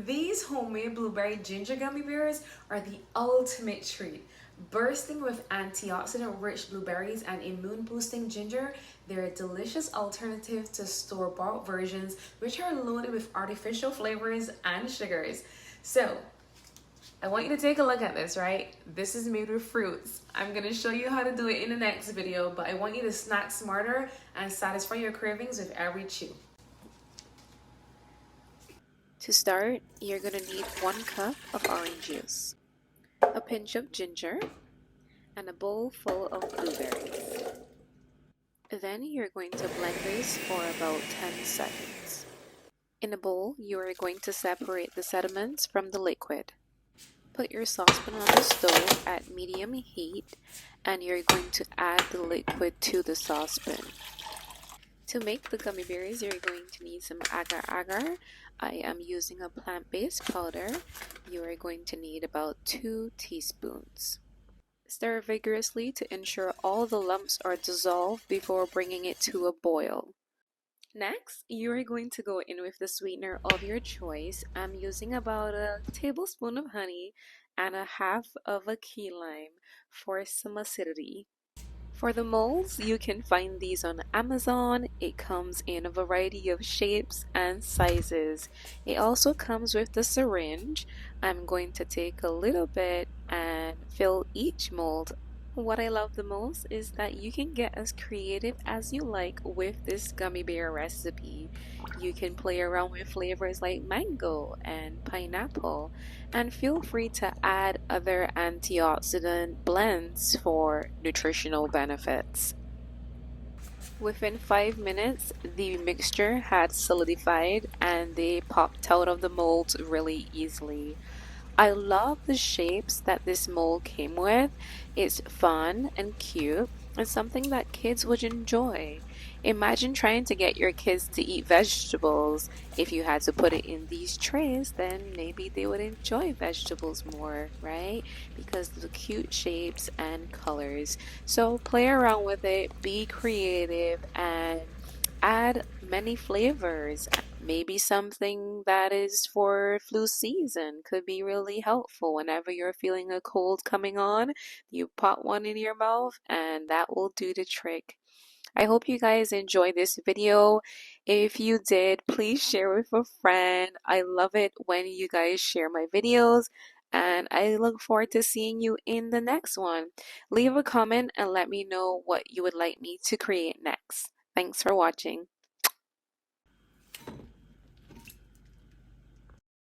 These homemade blueberry ginger gummy bears are the ultimate treat. Bursting with antioxidant-rich blueberries and immune-boosting ginger, they're a delicious alternative to store-bought versions, which are loaded with artificial flavors and sugars. So, I want you to take a look at this, right? This is made with fruits. I'm gonna show you how to do it in the next video, but I want you to snack smarter and satisfy your cravings with every chew. To start, you're going to need 1 cup of orange juice, a pinch of ginger, and a bowl full of blueberries. Then you're going to blend this for about 10 seconds. In a bowl, you are going to separate the sediments from the liquid. Put your saucepan on the stove at medium heat, and you're going to add the liquid to the saucepan. To make the gummy berries, you're going to need some agar-agar. I am using a plant-based powder. You are going to need about 2 teaspoons. Stir vigorously to ensure all the lumps are dissolved before bringing it to a boil. Next, you are going to go in with the sweetener of your choice. I'm using about a tablespoon of honey and a half of a key lime for some acidity. For the molds, you can find these on Amazon. It comes in a variety of shapes and sizes. It also comes with the syringe. I'm going to take a little bit and fill each mold. What I love the most is that you can get as creative as you like with this gummy bear recipe. You can play around with flavors like mango and pineapple, and feel free to add other antioxidant blends for nutritional benefits. Within 5 minutes, the mixture had solidified and they popped out of the molds really easily. I love the shapes that this mold came with. It's fun and cute and something that kids would enjoy. Imagine trying to get your kids to eat vegetables. If you had to put it in these trays, then maybe they would enjoy vegetables more, right? Because of the cute shapes and colors. So play around with it, be creative, and add many flavors. Maybe something that is for flu season could be really helpful whenever you're feeling a cold coming on. You pop one in your mouth and that will do the trick. I hope you guys enjoyed this video. If you did, please share with a friend. I love it when you guys share my videos, and I look forward to seeing you in the next one. Leave a comment and let me know what you would like me to create next. Thanks for watching.